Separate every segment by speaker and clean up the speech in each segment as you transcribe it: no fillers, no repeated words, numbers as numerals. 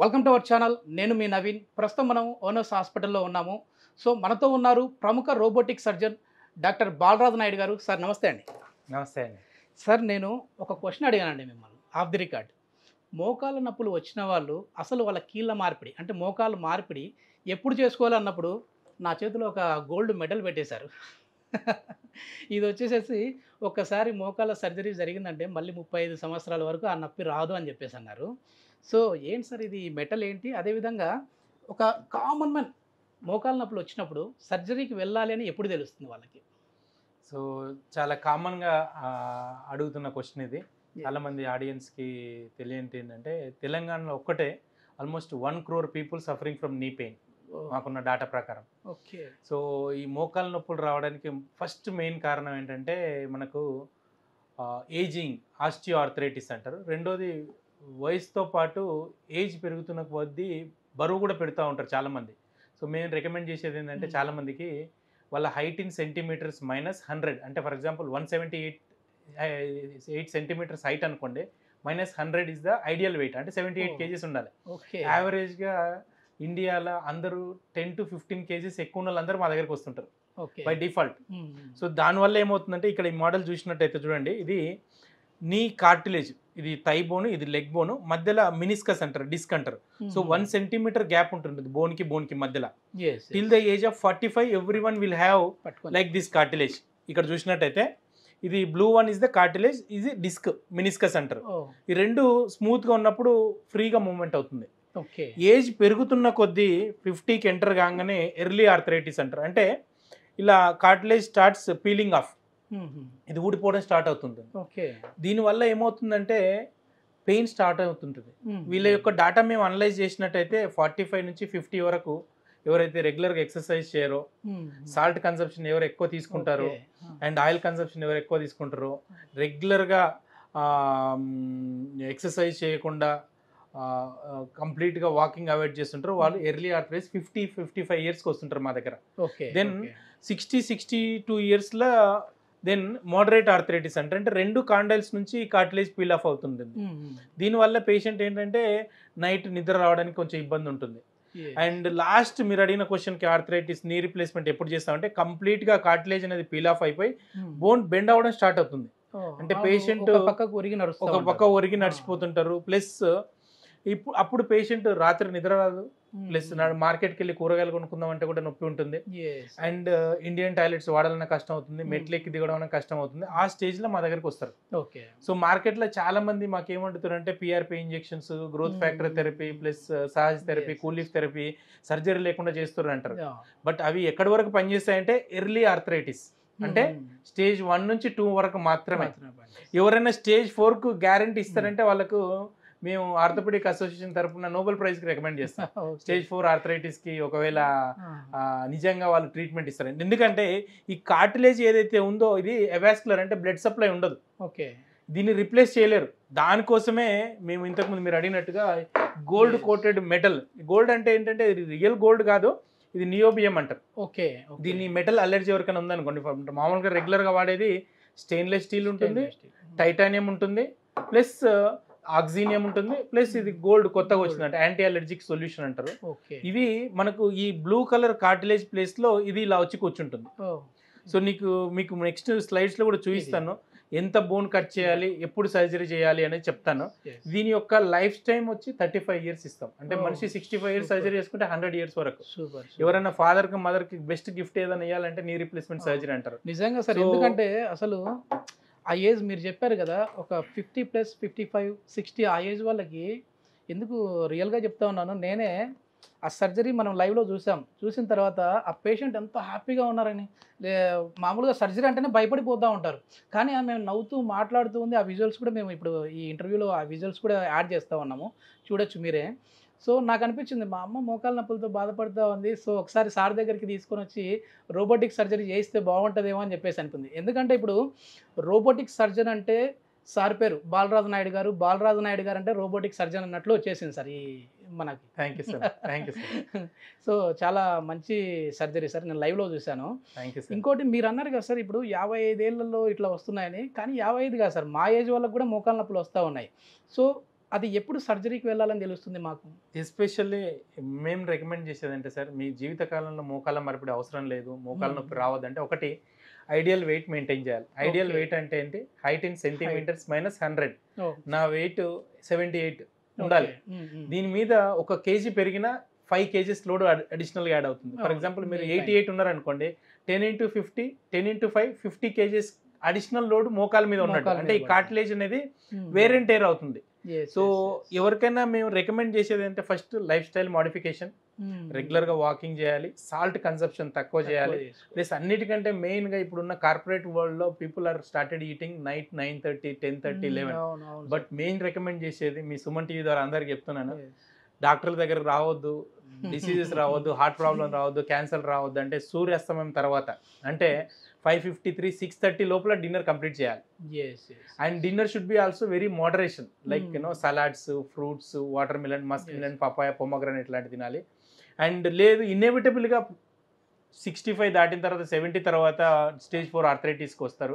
Speaker 1: Welcome to our channel. నేను మీ నవీన్. ప్రస్తుతం మనం ఓనర్స్ హాస్పిటల్లో ఉన్నాము. సో మనతో ఉన్నారు ప్రముఖ robotic surgeon doctor Balaraju Naidu గారు. సార్ నమస్తే అండి.
Speaker 2: నమస్తే అండి.
Speaker 1: సార్ నేను ఒక క్వశ్చన్ అడిగానండి మిమ్మల్ని ఆఫ్ ది రికార్డ్. మోకాళ్ళ నొప్పులు వచ్చిన వాళ్ళు అసలు వాళ్ళ కీళ్ళ మార్పిడి అంటే మోకాలు మార్పిడి ఎప్పుడు చేసుకోవాలన్నప్పుడు నా చేతిలో ఒక గోల్డ్ మెడల్ పెట్టేశారు. ఇది వచ్చేసేసి ఒక్కసారి మోకాళ్ళ సర్జరీ జరిగిందంటే మళ్ళీ 35 సంవత్సరాల వరకు ఆ నొప్పి రాదు అని చెప్పేసి అన్నారు. సో ఏంటి సార్ ఇది మెటల్ ఏంటి? అదేవిధంగా ఒక కామన్ మ్యాన్ మోకాళ్ళ నొప్పులు వచ్చినప్పుడు సర్జరీకి వెళ్ళాలి అని ఎప్పుడు తెలుస్తుంది వాళ్ళకి?
Speaker 2: సో చాలా కామన్గా అడుగుతున్న క్వశ్చన్ ఇది. చాలామంది ఆడియన్స్కి తెలియంటి ఏంటంటే తెలంగాణలో ఒక్కటే almost 1 crore people suffering from knee pain మాకున్న డేటా ప్రకారం.
Speaker 1: ఓకే.
Speaker 2: సో ఈ మోకాళ్ళ నొప్పులు రావడానికి ఫస్ట్ మెయిన్ కారణం ఏంటంటే మనకు ఏజింగ్, ఆస్టియో ఆర్థరైటిస్ అంటారు. రెండోది వయసుతో పాటు ఏజ్ పెరుగుతున్న కొద్దీ బరువు కూడా పెడుతూ ఉంటారు చాలామంది. సో మేము రికమెండ్ చేసేది ఏంటంటే చాలామందికి వాళ్ళ హైట్ ఇన్ సెంటీమీటర్స్ -100 అంటే ఫర్ ఎగ్జాంపుల్ 178 సెంటీమీటర్స్ హైట్ అనుకోండి, -100 ఇస్ ద ఐడియల్ వెయిట్, అంటే 78 kgs ఉండాలి.
Speaker 1: ఓకే.
Speaker 2: యావరేజ్గా ఇండియాలో అందరూ 10 to 15 kgs ఎక్కువ ఉన్న వాళ్ళందరూ మా దగ్గరికి వస్తుంటారు
Speaker 1: ఓకే.
Speaker 2: By default. సో దానివల్ల ఏమవుతుందంటే ఇక్కడ ఈ మోడల్ చూసినట్టయితే చూడండి, ఇది నీ కార్టిలేజ్, ఇది థై బోన్, ఇది లెగ్ బోన్, మధ్యలో మినిస్కస్ అంటారు, డిస్క్ అంటారు. సో 1 centimeter గ్యాప్ ఉంటుంది బోన్కి మధ్యలో. Till the age of 45 everyone will have like this cartilage. ఇక్కడ చూసినట్టయితే ఇది blue one is the cartilage, ఇది డిస్క్, మినిస్కస్ అంటారు. ఈ రెండు స్మూత్గా ఉన్నప్పుడు ఫ్రీగా మూవ్మెంట్ అవుతుంది. ఏజ్ పెరుగుతున్న కొద్దీ 50కి ఎంటర్ కాగానే ఎర్లీ ఆర్థరైటిస్ అంటారు. అంటే ఇలా కార్టిలేజ్ స్టార్ట్స్ పీలింగ్ ఆఫ్, ఇది ఊడిపోవడం స్టార్ట్ అవుతుంది. దీనివల్ల ఏమవుతుందంటే పెయిన్ స్టార్ట్ అవుతుంటుంది. వీళ్ళ యొక్క డేటా మేము అనలైజ్ చేసినట్టయితే 45 నుంచి 50 వరకు ఎవరైతే రెగ్యులర్గా ఎక్సర్సైజ్ చేయరో, సాల్ట్ కన్సంప్షన్ ఎవరు ఎక్కువ తీసుకుంటారో, అండ్ ఆయిల్ కన్సంప్షన్ ఎవరు ఎక్కువ తీసుకుంటారో, రెగ్యులర్గా ఎక్సర్సైజ్ చేయకుండా కంప్లీట్గా వాకింగ్ అవాయిడ్ చేస్తుంటారు, వాళ్ళు ఎర్లీ ఆర్థరైటిస్ 50-55 ఇయర్స్కి వస్తుంటారు మా దగ్గర. దెన్ 60-62 ఇయర్స్లో దెన్ మోడరేట్ ఆర్థరైటిస్ అంటే రెండు కాండైల్స్ నుంచి కార్టిలేజ్ పీల్ ఆఫ్ అవుతుంది. దీనివల్ల పేషెంట్ ఏంటంటే నైట్ నిద్ర రావడానికి కొంచెం ఇబ్బంది ఉంటుంది. అండ్ లాస్ట్ మీరు అడిగిన క్వశ్చన్కి ఆర్థరైటిస్ నీ రీప్లేస్మెంట్ ఎప్పుడు చేస్తామంటే కంప్లీట్గా కార్టిలేజ్ అనేది పీల్ ఆఫ్ అయిపోయి బోన్ బెండ్ అవ్వడం స్టార్ట్ అవుతుంది. అంటే పేషెంట్ ఒక పక్క ఒరిగి నడిచిపోతుంటారు. ప్లస్ అప్పుడు పేషెంట్ రాత్రి నిద్ర రాదు, ప్లస్ మార్కెట్కి వెళ్ళి కూరగాయలు కొనుక్కుందాం అంటే కూడా నొప్పి ఉంటుంది. అండ్ ఇండియన్ టాయిలెట్స్ వాడాలన్నా కష్టం అవుతుంది, మెట్లెక్కి దిగడం కష్టం అవుతుంది. ఆ స్టేజ్లో మా దగ్గరికి వస్తారు. సో మార్కెట్లో చాలా మంది మాకేమంటున్నారంటే PRP injections, growth factor therapy, plus Sahaj therapy, Coolief therapy, surgery లేకుండా చేస్తారు అంటారు. బట్ అవి ఎక్కడి వరకు పనిచేస్తాయంటే ఎర్లీ ఆర్థరైటిస్ అంటే స్టేజ్ 1 నుంచి 2 వరకు మాత్రమే. ఎవరైనా స్టేజ్ 4కు గ్యారంటీ ఇస్తారంటే వాళ్ళకు మేము ఆర్థోపెడిక్ అసోసియేషన్ తరఫున నోబెల్ ప్రైజ్కి రికమెండ్ చేస్తాం. స్టేజ్ 4 ఆర్థరైటిస్కి ఒకవేళ నిజంగా వాళ్ళు ట్రీట్మెంట్ ఇస్తారండి. ఎందుకంటే ఈ కార్టిలేజ్ ఏదైతే ఉందో ఇది ఎవాస్కులర్, అంటే బ్లడ్ సప్లై ఉండదు. దీన్ని రిప్లేస్ చేయలేరు. దానికోసమే మేము ఇంతకుముందు మీరు అడిగినట్టుగా గోల్డ్ కోటెడ్ మెటల్. గోల్డ్ అంటే ఏంటంటే ఇది రియల్ గోల్డ్ కాదు, ఇది నియోబియం అంటారు. దీన్ని మెటల్ అలర్జీ ఎవరికైనా ఉందనుకోండి, మామూలుగా రెగ్యులర్గా వాడేది స్టెయిన్లెస్ స్టీల్ ఉంటుంది, టైటానియం ఉంటుంది, ప్లస్ ఆక్సినియం ఉంటుంది, ప్లస్ ఇది గోల్డ్ కొత్తగా వచ్చింది అంటే యాంటీ అలర్జిక్ సొల్యూషన్ అంటారు. ఇవి మనకు ఈ బ్లూ కలర్ కార్టిలేజ్ ప్లేస్ లో ఇది ఇలా వచ్చి కూర్చుంటుంది. సో మీకు నెక్స్ట్ స్లైడ్స్ లో కూడా చూపిస్తాను ఎంత బోన్ కట్ చేయాలి, ఎప్పుడు సర్జరీ చేయాలి అనేది చెప్తాను. దీని యొక్క లైఫ్ టైం వచ్చి 35 years ఇస్తాం. అంటే మనిషి 65 years సర్జరీ చేసుకుంటే 100 years వరకు. ఎవరైనా ఫాదర్ కి మదర్ కి బెస్ట్ గిఫ్ట్ ఏదైనా ఇవ్వాలంటే నీ రీప్లేస్మెంట్ సర్జరీ అంటారు.
Speaker 1: నిజంగా సార్, ఎందుకంటే అసలు ఆ ఏజ్ మీరు చెప్పారు కదా, ఒక 50+, 55, 60 ఆ ఏజ్ వాళ్ళకి ఎందుకు రియల్గా చెప్తా ఉన్నాను. నేనే ఆ సర్జరీ మనం లైవ్లో చూసిన తర్వాత ఆ పేషెంట్ ఎంత హ్యాపీగా ఉన్నారని. మామూలుగా సర్జరీ అంటేనే భయపడిపోతూ ఉంటారు, కానీ మేము నవ్వుతూ మాట్లాడుతూ ఉంది. ఆ విజువల్స్ కూడా మేము ఇప్పుడు ఈ ఇంటర్వ్యూలో ఆ విజువల్స్ కూడా యాడ్ చేస్తూ ఉన్నాము, చూడొచ్చు మీరే. సో నాకు అనిపించింది మా అమ్మ మోకాళ్ళ నొప్పులతో బాధపడుతూ ఉంది, సో ఒకసారి సార్ దగ్గరికి తీసుకొని వచ్చి రోబోటిక్ సర్జరీ చేయిస్తే బాగుంటుందేమో అని చెప్పేసి అనిపింది. ఎందుకంటే ఇప్పుడు రోబోటిక్ సర్జన్ అంటే సార్ పేరు బాలరాజు నాయుడు గారు, బాలరాజు నాయుడు గారు అంటే రోబోటిక్ సర్జన్ అన్నట్లు వచ్చేసింది సార్ ఈ మనకి.
Speaker 2: Thank you sir.
Speaker 1: సో చాలా మంచి సర్జరీ సార్, నేను లైవ్లో చూశాను. ఇంకోటి మీరు అన్నారు కదా సార్, ఇప్పుడు 55 ఏళ్లలో ఇట్లా వస్తున్నాయని, కానీ 55 కాదు సార్, మా ఏజ్ వాళ్ళకి కూడా మోకాళ్ళ నొప్పులు వస్తూ ఉన్నాయి. సో అది ఎప్పుడు సర్జరీకి వెళ్ళాలని తెలుస్తుంది మాకు?
Speaker 2: ఎస్పెషల్లీ మేము రికమెండ్ చేసేదంటే సార్, మీ జీవితకాలంలో మోకాళ్ళ మార్పిడి అవసరం లేదు, మోకాళ్ళ నొప్పి రావద్దంటే ఒకటి ఐడియల్ వెయిట్ మెయింటైన్ చేయాలి. ఐడియల్ వెయిట్ అంటే ఏంటి? Height in centimetres -100. నా వెయిట్ 78 ఉండాలి. దీని మీద 1 kg పెరిగినా 5 kgs లోడ్ అడిషనల్గా యాడ్ అవుతుంది. ఫర్ ఎగ్జాంపుల్ మీరు 88 ఉన్నారనుకోండి, 10 × 50, 10 × 5, 50 kgs అడిషనల్ లోడ్ మోకాల మీద ఉన్నట్టు. అంటే ఈ కార్టిలేజ్ అనేది వేర్ అండ్ టేర్ అవుతుంది. సో ఎవరికైనా మేము రికమెండ్ చేసేది అంటే ఫస్ట్ లైఫ్ స్టైల్ మోడిఫికేషన్, రెగ్యులర్గా వాకింగ్ చేయాలి, సాల్ట్ కన్సంప్షన్ తక్కువ చేయాలి. ప్లస్ అన్నిటికంటే మెయిన్గా ఇప్పుడున్న కార్పొరేట్ వరల్డ్లో people are started eating night 9:30, 10:30, 11. But main recommend చేసేది మీ సుమన్ టీవీ ద్వారా అందరికి చెప్తున్నాను, డాక్టర్ల దగ్గర రావద్దు, డిసీజెస్ రావద్దు, హార్ట్ ప్రాబ్లం రావద్దు, క్యాన్సర్ రావద్దు అంటే సూర్యాస్తమయం తర్వాత అంటే 5:53, 6:30 లోపల డిన్నర్ కంప్లీట్ చేయాలి. And dinner should be also very moderation, like salads, fruits, water melon, Musk melon, papaya, pomegranate ఇట్లాంటి తినాలి. అండ్ లేదు ఇన్ఎవిటబుల్గా 65 దాటిన తర్వాత 70 తర్వాత స్టేజ్ 4 ఆర్థరైటిస్కి వస్తారు.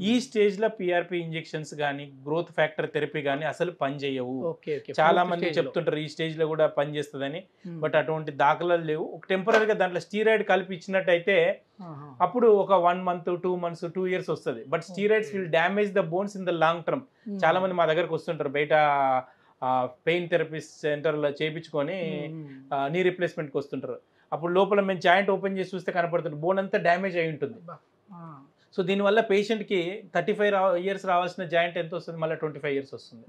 Speaker 2: ఈ స్టేజ్లో PRP ఇంజెక్షన్స్ కానీ గ్రోత్ ఫ్యాక్టర్ థెరపీ కానీ అసలు పనిచేయవు. చాలా మంది చెప్తుంటారు ఈ స్టేజ్లో కూడా పనిచేస్తుందని, బట్ అటువంటి దాఖలాలు లేవు. ఒక టెంపరీగా దాంట్లో స్టీరాయిడ్ కలిపి ఇచ్చినట్టయితే అప్పుడు ఒక 1 month, 2 months, 2 years వస్తుంది. But steroids will damage the bones in the long term. చాలా మంది మా దగ్గరకు వస్తుంటారు బయట పెయిన్ థెరపిస్ట్ సెంటర్లో చేయించుకొని నీ రీప్లేస్మెంట్కి వస్తుంటారు. అప్పుడు లోపల మేము జాయింట్ ఓపెన్ చేసి చూస్తే కనపడుతుంది బోన్ అంతా డ్యామేజ్ అయి ఉంటుంది. సో దీనివల్ల పేషెంట్కి 35 years రావాల్సిన జాయింట్ ఎంత వస్తుంది, మళ్ళీ 25 years వస్తుంది.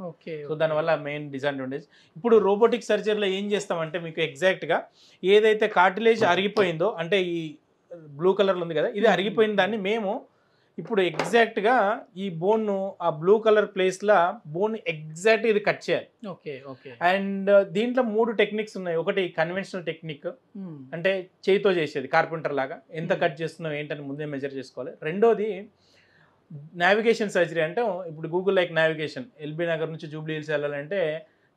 Speaker 2: సో దానివల్ల మెయిన్ డిసడ్వాంటేజ్. ఇప్పుడు రోబోటిక్ సర్జరీలో ఏం చేస్తామంటే మీకు ఎగ్జాక్ట్గా ఏదైతే కార్టిలేజ్ అరిగిపోయిందో, అంటే ఈ బ్లూ కలర్లో ఉంది కదా, ఇది అరిగిపోయిన దాన్ని మేము ఇప్పుడు ఎగ్జాక్ట్గా ఈ బోన్ ఆ బ్లూ కలర్ ప్లేస్లో బోన్ ఎగ్జాక్ట్ ఇది కట్ చేయాలి. అండ్ దీంట్లో 3 టెక్నిక్స్ ఉన్నాయి. ఒకటి కన్వెన్షనల్ టెక్నిక్, అంటే చేయితో చేసేది కార్పెంటర్ లాగా, ఎంత కట్ చేస్తున్నావు ఏంటని ముందే మెజర్ చేసుకోవాలి. రెండోది నావిగేషన్ సర్జరీ, అంటే ఇప్పుడు Google like navigation, LB Nagar నుంచి జూబ్లీ హిల్స్ వెళ్ళాలంటే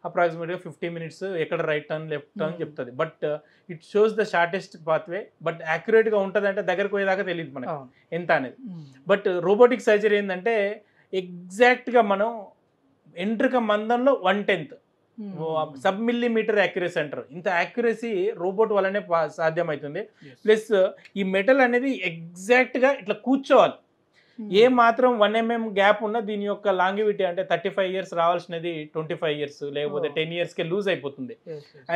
Speaker 2: అప్రాక్సిమేట్గా 50 minutes ఎక్కడ రైట్ టర్న్ లెఫ్ట్ టర్న్ చెప్తుంది. But it shows the shortest pathway, but యాక్యురేట్గా ఉంటుంది అంటే దగ్గరకు పోయేదాకా తెలియదు మనకు ఎంత అనేది. బట్ రోబోటిక్ సర్జరీ ఏంటంటే ఎగ్జాక్ట్గా మనం ఎంట్రిక మందంలో 1/10 sub-millimeter యాక్యురసీ అంటారు. ఇంత యాక్యురసీ రోబోట్ వల్లనే సాధ్యమవుతుంది. ప్లస్ ఈ మెటల్ అనేది ఎగ్జాక్ట్గా ఇట్లా కూర్చోవాలి. ఏ మాత్రం 1 mm గ్యాప్ ఉన్న దీని యొక్క లాంగివిటీ అంటే 35 years రావాల్సినది 25 years, లేకపోతే 10 yearsకే లూజ్ అయిపోతుంది.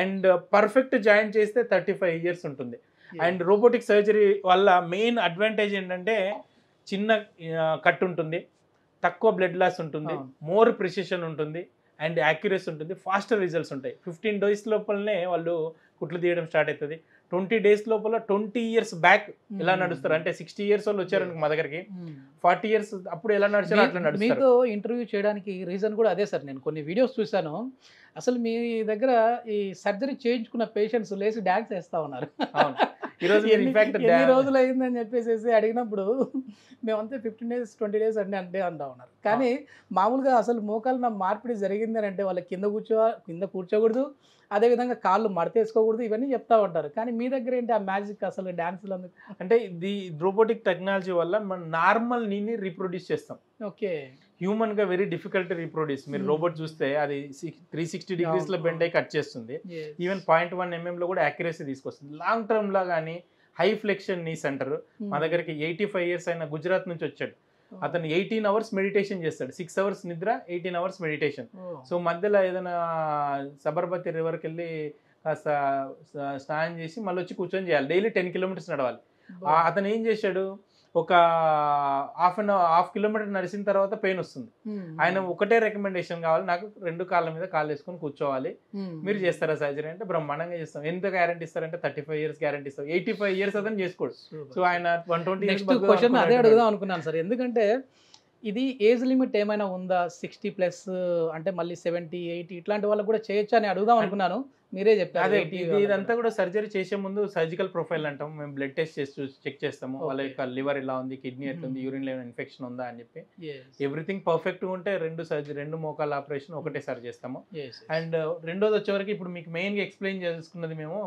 Speaker 2: అండ్ పర్ఫెక్ట్ జాయిన్ చేస్తే 35 years ఉంటుంది. అండ్ రోబోటిక్ సర్జరీ వల్ల మెయిన్ అడ్వాంటేజ్ ఏంటంటే చిన్న కట్ ఉంటుంది, తక్కువ బ్లడ్ లాస్ ఉంటుంది, మోర్ ప్రిసిషన్ ఉంటుంది, అండ్ యాక్యురసీ ఉంటుంది, ఫాస్టర్ రిజల్ట్స్ ఉంటాయి. 15 days లోపలనే వాళ్ళు కుట్లు తీయడం స్టార్ట్ అవుతుంది. 20 days లోపల 20 years బ్యాక్ ఎలా నడుస్తారు అంటే 60 years వాళ్ళు వచ్చారు మా దగ్గరికి, 40 years అప్పుడు ఎలా నడిచారో అట్లా నడుస్తారు.
Speaker 1: మీతో ఇంటర్వ్యూ చేయడానికి రీజన్ కూడా అదే సార్. నేను కొన్ని వీడియోస్ చూశాను, అసలు మీ దగ్గర ఈ సర్జరీ చేయించుకున్న పేషెంట్స్ లేచి డాన్స్ వేస్తా ఉన్నారు.
Speaker 2: ఈరోజు
Speaker 1: ఎన్ని రోజులు అయిందని చెప్పేసి అడిగినప్పుడు మేమంతా 15 days 20 days అంటే అంటా ఉన్నారు. కానీ మామూలుగా అసలు మోకాళ్ళ మార్పిడి జరిగింది అని అంటే వాళ్ళకి కింద కూర్చోకూడదు, అదేవిధంగా కాళ్ళు మడతేసుకోకూడదు, ఇవన్నీ చెప్తా ఉంటారు. కానీ మీ దగ్గర ఏంటి ఆ మ్యాజిక్ అసలు డాన్సులు అందుకు?
Speaker 2: అంటే ఇది రోబోటిక్ టెక్నాలజీ వల్ల మనం నార్మల్ నీని రీప్రొడ్యూస్ చేస్తాం. హ్యూమన్ గా వెరీ డిఫికల్ట్ రీప్రొడ్యూస్. మీరు రోబోట్ చూస్తే అది 360 degrees లో బెండ్ అయి కట్ చేస్తుంది. ఈవెన్ 0.1 mm లో కూడా యాక్యురసీ తీసుకొస్తుంది. లాంగ్ టర్మ్ లా కానీ హై ఫ్లెక్షన్ నీస్ అంటారు. మా దగ్గరికి 85 years అయిన గుజరాత్ నుంచి వచ్చాడు. అతను 18 hours మెడిటేషన్ చేస్తాడు. 6 hours నిద్ర, 18 hours మెడిటేషన్. సో మధ్యలో ఏదైనా సబర్మతి రివర్కి వెళ్ళి కాస్త స్నానం చేసి మళ్ళీ వచ్చి కూర్చొని చేయాలి. డైలీ 10 kilometers నడవాలి. అతను ఏం చేశాడు, ఒక హాఫ్ కిలోమీటర్ నడిచిన తర్వాత పెయిన్ వస్తుంది. ఆయన ఒకటే రికమెండేషన్ కావాలి, నాకు 2 కాళ్ళ మీద కాళ్ళు వేసుకొని కూర్చోవాలి, మీరు చేస్తారా సర్జరీ అంటే బ్రహ్మాండంగా చేస్తాం. ఎంత గ్యారంటీ ఇస్తారంటే 35 years గ్యారంటీ ఇస్తాం. 85 years అతను చేసుకోడు. సో ఆయన 120 years.
Speaker 1: క్వశ్చన్ అదే అడుగుదాం అనుకున్నాను సార్. ఎందుకంటే ఇది ఏజ్ లిమిట్ ఏమైనా ఉందా? 60+ అంటే మళ్ళీ 70, 80 ఇట్లాంటి వాళ్ళకి కూడా చేయొచ్చా అని అడుగుదాం అనుకున్నాను. మీరే చెప్పారు.
Speaker 2: ఇదంతా కూడా సర్జరీ చేసే ముందు సర్జికల్ ప్రొఫైల్ అంటాం. మేము బ్లడ్ టెస్ట్ చేసి చెక్ చేస్తాము. వాళ్ళ యొక్క లివర్ ఎలా ఉంది, కిడ్నీ ఎట్లుంది, యూరిన్ లో ఇన్ఫెక్షన్ ఉందా అని చెప్పి. ఎవ్రీథింగ్ పర్ఫెక్ట్ ఉంటే 2 మోకాళ్ళ ఆపరేషన్ ఒకటేసారి చేస్తాము. అండ్ రెండోది వచ్చేవరకు ఇప్పుడు మీకు మెయిన్ గా ఎక్స్ప్లెయిన్ చేసుకున్నది మేము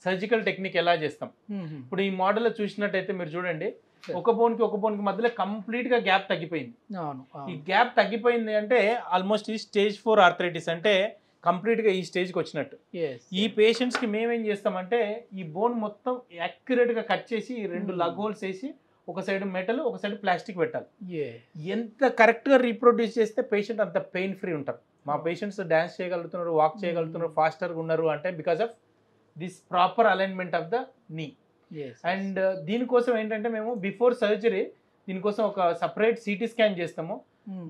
Speaker 2: సర్జికల్ టెక్నిక్ ఎలా చేస్తాం. ఇప్పుడు ఈ మోడల్ చూసినట్టయితే మీరు చూడండి, ఒక బోన్కి మధ్యలో కంప్లీట్ గా గ్యాప్ తగ్గిపోయింది.
Speaker 1: అవును,
Speaker 2: ఈ గ్యాప్ తగ్గిపోయింది అంటే ఆల్మోస్ట్ ఈ స్టేజ్ 4 ఆర్థరైటిస్ అంటే కంప్లీట్ గా ఈ స్టేజ్ కి వచ్చినట్టు. ఈ పేషెంట్స్ కి మేమేం చేస్తామంటే ఈ బోన్ మొత్తం యాక్యురేట్ గా కట్ చేసి 2 లగ్ హోల్స్ వేసి ఒక సైడ్ మెటల్ ఒక సైడ్ ప్లాస్టిక్ పెట్టాలి. ఎంత కరెక్ట్ గా రీప్రొడ్యూస్ చేస్తే పేషెంట్ అంత పెయిన్ ఫ్రీ ఉంటారు. మా పేషెంట్స్ డాన్స్ చేయగలుగుతున్నారు, వాక్ చేయగలుగుతున్నారు, ఫాస్టర్గా ఉన్నారు అంటే because of this proper alignment of the నీ. అండ్ దీనికోసం ఏంటంటే మేము బిఫోర్ సర్జరీ దీనికోసం ఒక సపరేట్ సిటీ స్కాన్ చేస్తాము.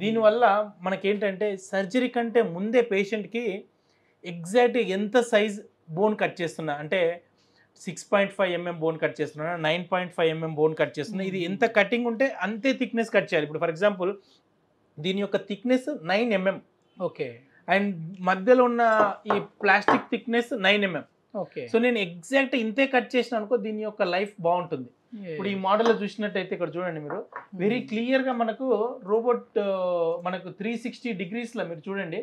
Speaker 2: దీనివల్ల మనకేంటంటే సర్జరీ కంటే ముందే పేషెంట్కి ఎగ్జాక్ట్ ఎంత సైజ్ బోన్ కట్ చేస్తున్నా అంటే 6.5 mm బోన్ కట్ చేస్తున్నా, 9.5 mm బోన్ కట్ చేస్తున్నా, ఇది ఎంత కటింగ్ ఉంటే అంతే థిక్నెస్ కట్ చేయాలి. ఇప్పుడు ఫర్ ఎగ్జాంపుల్ దీని యొక్క థిక్నెస్ 9 mm.
Speaker 1: ఓకే.
Speaker 2: అండ్ మధ్యలో ఉన్న ఈ plastic thickness 9 mm.
Speaker 1: Okay.
Speaker 2: So నేను ఎగ్జాక్ట్ ఇంతే కట్ చేసిన అనుకో దీని యొక్క లైఫ్ బాగుంటుంది. ఇప్పుడు ఈ మోడల్ చూసినట్టయితే ఇక్కడ చూడండి మీరు వెరీ క్లియర్ గా మనకు రోబోట్ మనకు 360 degrees లో మీరు చూడండి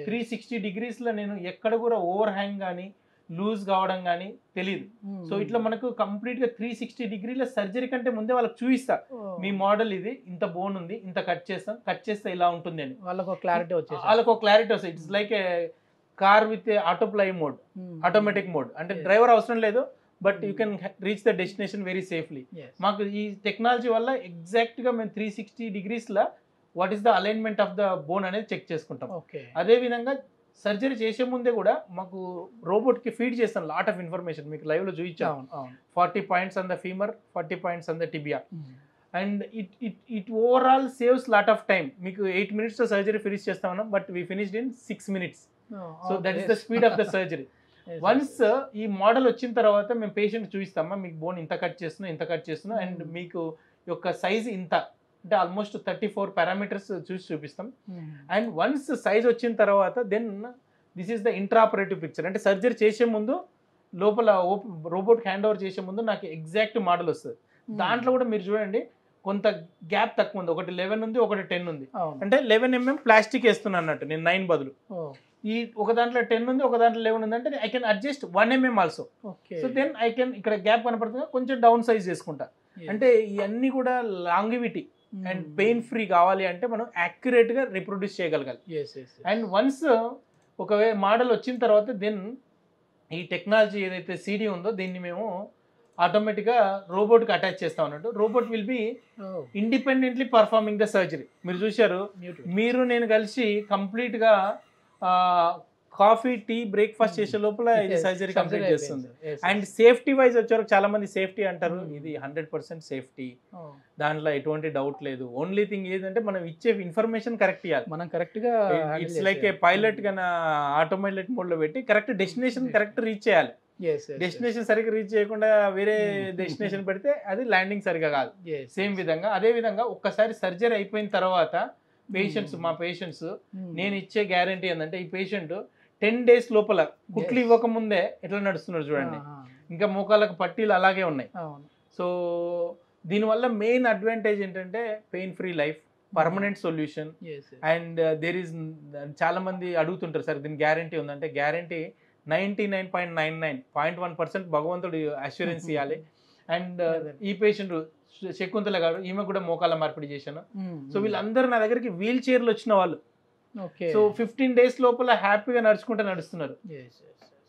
Speaker 2: 360 degrees లో నేను ఎక్కడ కూడా ఓవర్ హ్యాంగ్ కానీ లూజ్ కావడం కానీ తెలియదు. సో ఇట్లా మనకు కంప్లీట్ గా 360 degrees సర్జరీ కంటే ముందే వాళ్ళకి చూపిస్తా మీ మోడల్ ఇది ఇంత బోన్ ఉంది ఇంత కట్ చేస్తే ఇలా ఉంటుంది అని వాళ్ళకు క్లారిటీ వస్తుంది. It's like a car with autopilot mode, automatic mode అంటే డ్రైవర్ అవసరం లేదు, but you can reach the destination very safely. మాకు ఈ టెక్నాలజీ వల్ల ఎగ్జాక్ట్ గా మేము 360 degrees లా what is the alignment of the bone అనేది చెక్ చేసుకుంటాం. అదే విధంగా సర్జరీ చేసే ముందే కూడా మాకు రోబోట్ కి ఫీడ్ చేస్తాం లాట్ ఆఫ్ ఇన్ఫర్మేషన్. మీకు లైవ్ లో చూపించాం 40 points on the femur, 40 points on the tibia. And it overall saves lot of time. మీకు 8 minutes లో సర్జరీ ఫినిష్ చేస్తామన్నాం, but we finished in 6 minutes. So that is the speed of the surgery. Once ఈ model వచ్చిన తర్వాత మేము patient చూపిస్తామా మీకు bone ఇంత cut చేస్తున్నాం అండ్ మీకు యొక్క సైజ్ ఇంత అంటే ఆల్మోస్ట్ 34 parameters చూసి చూపిస్తాం. అండ్ వన్స్ సైజ్ వచ్చిన తర్వాత then this is the intraoperative picture. అంటే సర్జరీ చేసే ముందు లోపల రోబోట్ హ్యాండ్ ఓవర్ చేసే ముందు నాకు ఎగ్జాక్ట్ మోడల్ వస్తుంది. దాంట్లో కూడా మీరు చూడండి కొంత గ్యాప్ తక్కువ ఉంది, ఒకటి 11 ఉంది, ఒకటి 10 ఉంది. అంటే 11 mm ప్లాస్టిక్ వేస్తున్నా అన్నట్టు నేను 9 బదులు. ఈ ఒక దాంట్లో 10 ఉంది, ఒక దాంట్లో 11 ఉంది అంటే I can adjust 1 mm also. So then I can ఇక్కడ గ్యాప్ కనపడుతుంది కొంచెం డౌన్ సైజ్ చేసుకుంటా. అంటే ఇవన్నీ కూడా లాంగివిటీ అండ్ పెయిన్ ఫ్రీ కావాలి అంటే మనం యాక్యురేట్ గా రిప్రొడ్యూస్ చేయగలగాలి. అండ్ వన్స్ ఒకవేళ మోడల్ వచ్చిన తర్వాత దెన్ ఈ టెక్నాలజీ ఏదైతే సిడి ఉందో దీన్ని మేము ఆటోమేటిక్ గా రోబోట్ కి అటాచ్ చేస్తాం అన్నట్టు. Robot will be independently performing the surgery. మీరు చూశారు, మీరు నేను కలిసి కంప్లీట్ గా కాఫీ టీ బ్రేక్ఫాస్ట్ చేసే లోపల ఇది సర్జరీ కంప్లీట్ చేస్తుంది. అండ్ సేఫ్టీ వైజ్ వచ్చారు చాలా మంది సేఫ్టీ అంటారు, ఇది 100% సేఫ్టీ, దాంట్లో ఎటువంటి డౌట్ లేదు. ఓన్లీ థింగ్ ఏంటంటే మనం ఇచ్చే ఇన్ఫర్మేషన్ కరెక్ట్ ఇవ్వాలి. మనం కరెక్ట్ గా ఇట్స్ లైక్ ఏ పైలట్ గా ఆటోమేటిక్ మోడ్ లో పెట్టి కరెక్ట్ డెస్టినేషన్ కరెక్ట్ రీచ్ చేయాలి. డెస్టినేషన్ సరిగ్గా రీచ్ చేయకుండా వేరే డెస్టినేషన్ పెడితే అది ల్యాండింగ్ సరిగా కాదు. సేమ్ విధంగా అదే విధంగా ఒక్కసారి సర్జరీ అయిపోయిన తర్వాత మా పేషెంట్స్ నేను ఇచ్చే గ్యారంటీ ఏంటంటే ఈ పేషెంట్ 10 days లోపల కుట్లు ఇవ్వకముందే ఎట్లా నడుస్తున్నారు చూడండి, ఇంకా మోకాళ్ళకు పట్టీలు అలాగే ఉన్నాయి. సో దీనివల్ల మెయిన్ అడ్వాంటేజ్ ఏంటంటే pain free life, permanent solution. And there is చాలా మంది అడుగుతుంటారు సార్ దీని గ్యారంటీ ఉందంటే గ్యారంటీ 99.99.1% భగవంతుడు అష్యూరెన్స్ ఇవ్వాలి. అండ్ ఈ పేషెంట్ శకుంతల గారు ఈమె కూడా మోకాళ్ళ మార్పిడి చేశాను. సో వీళ్ళందరూ నా దగ్గరికి వీల్ చైర్లు వచ్చిన వాళ్ళు. సో 15 days లోపల హ్యాపీగా నడుస్తున్నారు.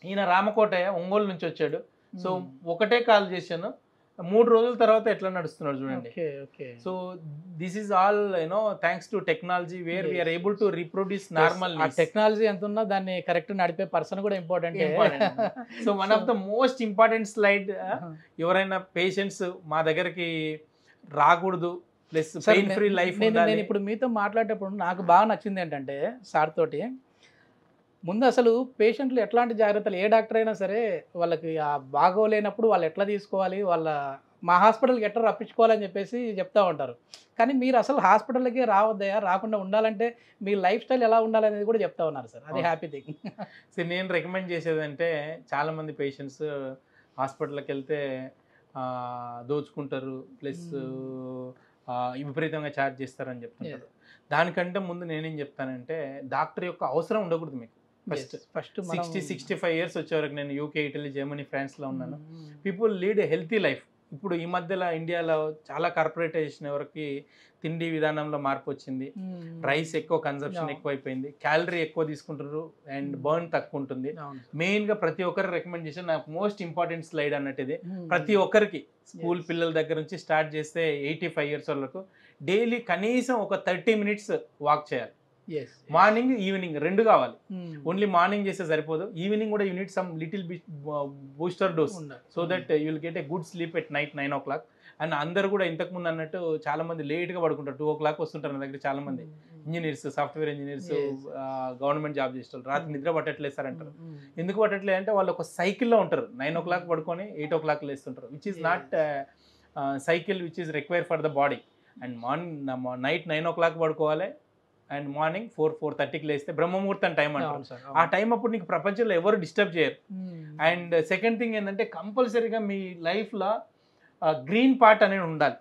Speaker 2: ఈయన రామకోటయ్య ఒంగోలు నుంచి వచ్చాడు. సో ఒకటే కాల్ చేశాను, 3 రోజుల తర్వాత ఎట్లా నడుస్తున్నాడు చూడండి. So this is all thanks to technology where we are able to reproduce normal.
Speaker 1: Technology ఎంత ఉన్నా దాన్ని కరెక్ట్ నడిపే పర్సన్ కూడా important.
Speaker 2: So one of the most important slide, ఎవరైనా పేషెంట్స్ మా దగ్గరికి రాకూడదు ప్లస్ పెయిన్ ఫ్రీ లైఫ్.
Speaker 1: నేను ఇప్పుడు మీతో మాట్లాడేటప్పుడు నాకు బాగా నచ్చింది ఏంటంటే సార్ తోటి ముందు అసలు పేషెంట్లు ఎట్లాంటి జాగ్రత్తలు, ఏ డాక్టర్ అయినా సరే వాళ్ళకి ఆ బాగోలేనప్పుడు వాళ్ళు ఎట్లా తీసుకోవాలి, మా హాస్పిటల్కి ఎట్లా రప్పించుకోవాలని చెప్పేసి చెప్తా ఉంటారు. కానీ మీరు అసలు హాస్పిటల్కి రావద్దయా, రాకుండా ఉండాలంటే మీ లైఫ్ స్టైల్ ఎలా ఉండాలనేది కూడా చెప్తా ఉన్నారు సార్. అది హ్యాపీ థింగ్.
Speaker 2: సో నేను రికమెండ్ చేసేదంటే చాలామంది పేషెంట్స్ హాస్పిటల్కి వెళ్తే దోచుకుంటారు ప్లస్ విపరీతంగా ఛార్జ్ చేస్తారని చెప్తుంటారు. దానికంటే ముందు నేనేం చెప్తానంటే డాక్టర్ యొక్క అవసరం ఉండకూడదు మీకు. ఫస్ట్ 60-65 years వచ్చే వరకు నేను యూకే, ఇటలీ, జర్మనీ, ఫ్రాన్స్ లో ఉన్నాను. People lead a healthy life. ఇప్పుడు ఈ మధ్యలో ఇండియాలో చాలా కార్పొరేటైజేషన్ వరకు తిండి విధానంలో మార్పు వచ్చింది. రైస్ ఎక్కువ కన్సంప్షన్ ఎక్కువైపోయింది, క్యాలరీ ఎక్కువ తీసుకుంటారు అండ్ బర్న్ తక్కువ ఉంటుంది. మెయిన్గా ప్రతి ఒక్కరి రికమెండేషన్, నాకు మోస్ట్ ఇంపార్టెంట్ స్లైడ్ అన్నట్టు ఇది. ప్రతి ఒక్కరికి స్కూల్ పిల్లల దగ్గర నుంచి స్టార్ట్ చేస్తే 85 years వరకు డైలీ కనీసం ఒక 30 minutes వాక్ చేయాలి. మార్నింగ్ ఈవినింగ్ 2 కావాలి. ఓన్లీ మార్నింగ్ చేస్తే సరిపోదు, ఈవినింగ్ కూడా unit some little bit booster dose so that you will get a good sleep at night 9 o'clock. And అందరూ కూడా ఇంతకుముందు అన్నట్టు చాలా మంది లేట్గా పడుకుంటారు, 2 o'clock వస్తుంటారు నా దగ్గర చాలా మంది engineers, software engineers, government job చేసేవాళ్ళు. రాత్రి నిద్ర పట్టట్లేదు సార్ అంటారు. ఎందుకు పట్టట్లేదు అంటే వాళ్ళు ఒక సైకిల్లో ఉంటారు, 9 o'clock పడుకొని 8 o'clock లేస్తుంటారు, which is not cycle which is require for the body. And night 9 o'clock పడుకోవాలి అండ్ మార్నింగ్ 4-4:30కి లేస్తే బ్రహ్మముహూర్తం టైం అంటారు. ఆ టైం అప్పుడు నీకు ప్రపంచంలో ఎవరు డిస్టర్బ్ చేయరు. అండ్ సెకండ్ థింగ్ ఏంటంటే కంపల్సరీగా మీ లైఫ్లో గ్రీన్ పార్ట్ అనేది ఉండాలి.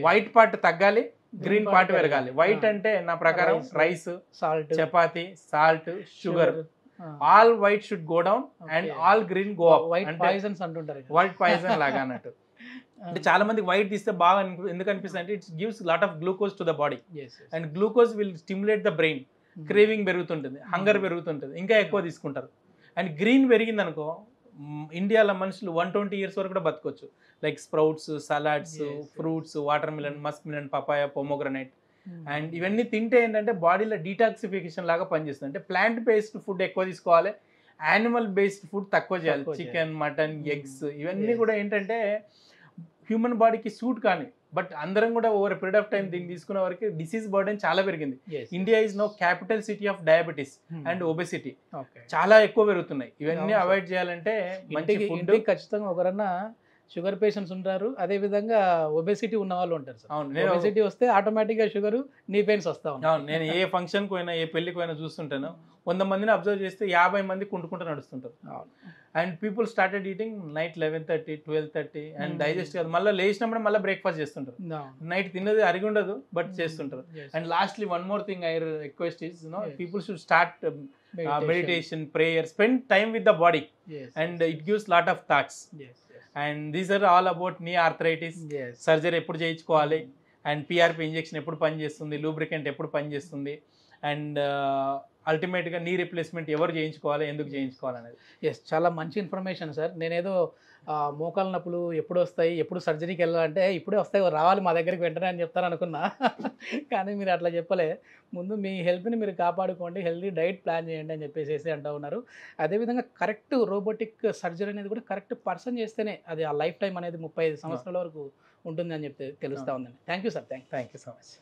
Speaker 2: వైట్ పార్ట్ తగ్గాలి, గ్రీన్ పార్ట్ పెరగాలి. వైట్ అంటే నా ప్రకారం rice, salt, chapati, salt, sugar, all white should go down and all green go up. White poison లాగా అన్నట్టు. అంటే చాలా మంది వైట్ తీస్తే బాగా ఎందుకు అనిపిస్తుంది అంటే it's gives lot of glucose to the body and glucose will stimulate the brain, craving పెరుగుతుంటుంది, హంగర్ పెరుగుతుంటుంది, ఇంకా ఎక్కువ తీసుకుంటారు. అండ్ గ్రీన్ పెరిగింది అనుకో ఇండియాలో మనుషులు 120 years వరకు కూడా బతకొచ్చు. Like sprouts, salads, fruits, water melon, Musk melon, papaya, pomegranate. And ఇవన్నీ తింటే ఏంటంటే బాడీలో డీటాక్సిఫికేషన్ లాగా పనిచేస్తుంది. అంటే ప్లాంట్ బేస్డ్ ఫుడ్ ఎక్కువ తీసుకోవాలి, యానిమల్ బేస్డ్ ఫుడ్ తక్కువ చేయాలి. చికెన్, మటన్, ఎగ్స్ ఇవన్నీ కూడా ఏంటంటే హ్యూమన్ బాడీకి సూట్ కానీ, బట్ అందరం కూడా ఓవర్ పీరియడ్ ఆఫ్ టైం దీన్ని తీసుకునే వరకు డిసీజ్ బర్డెన్ చాలా పెరిగింది. India is no capital city of diabetes and obesity చాలా ఎక్కువ పెరుగుతున్నాయి. ఇవన్నీ అవాయిడ్ చేయాలంటే మంచి ఫుడ్.
Speaker 1: ఖచ్చితంగా ఒకరన్నా షుగర్ పేషెంట్స్ ఉంటారు, అదే విధంగా ఒబెసిటీ ఉన్న వాళ్ళు ఉంటారు. ఒబెసిటీ వస్తే ఆటోమేటిక్గా షుగర్, నీ పెయిన్స్ వస్తా ఉంటాయి.
Speaker 2: నేను ఏ ఫంక్షన్కి పోయినా, ఏ పెళ్లికి పోయినా చూస్తుంటాను, 100 మందిని అబ్జర్వ్ చేస్తే 50 మంది కుంటుకుంటూ నడుస్తుంటారు. And people started eating night 11:30, 12:30 and digest కాదు, మళ్ళీ లేచినప్పుడు మళ్ళీ బ్రేక్ఫాస్ట్ చేస్తుంటారు. నైట్ తిన్నది అరిగి ఉండదు బట్ చేస్తుంటారు. And lastly one more thing I request is people should start meditation, prayer, spend time with the body and it gives lot of thoughts. And these are all about knee arthritis, surgery ఎప్పుడు చేయించుకోవాలి, and PRP injection ఎప్పుడు పనిచేస్తుంది, lubricant ఎప్పుడు పనిచేస్తుంది, and అల్టిమేట్గా knee replacement ఎవరు చేయించుకోవాలి, ఎందుకు చేయించుకోవాలి అనేది.
Speaker 1: చాలా మంచి ఇన్ఫర్మేషన్ సార్. నేనేదో మోకాల నొప్పులు ఎప్పుడు వస్తాయి, ఎప్పుడు సర్జరీకి వెళ్ళాలంటే ఇప్పుడే వస్తాయి, రావాలి మా దగ్గరికి వెంటనే అని చెప్తాను అనుకున్నా. కానీ మీరు అట్లా చెప్పలే. ముందు మీ హెల్త్ని మీరు కాపాడుకోండి, హెల్తీ డైట్ ప్లాన్ చేయండి అని చెప్పేసి అంటూ ఉన్నారు. అదేవిధంగా కరెక్ట్ రోబోటిక్ సర్జరీ అనేది కూడా కరెక్ట్ పర్సన్ చేస్తేనే అది ఆ లైఫ్ టైం అనేది 35 సంవత్సరాల వరకు ఉంటుంది అని చెప్పి తెలుస్తూ ఉందండి. Thank you sir. Thank you so much.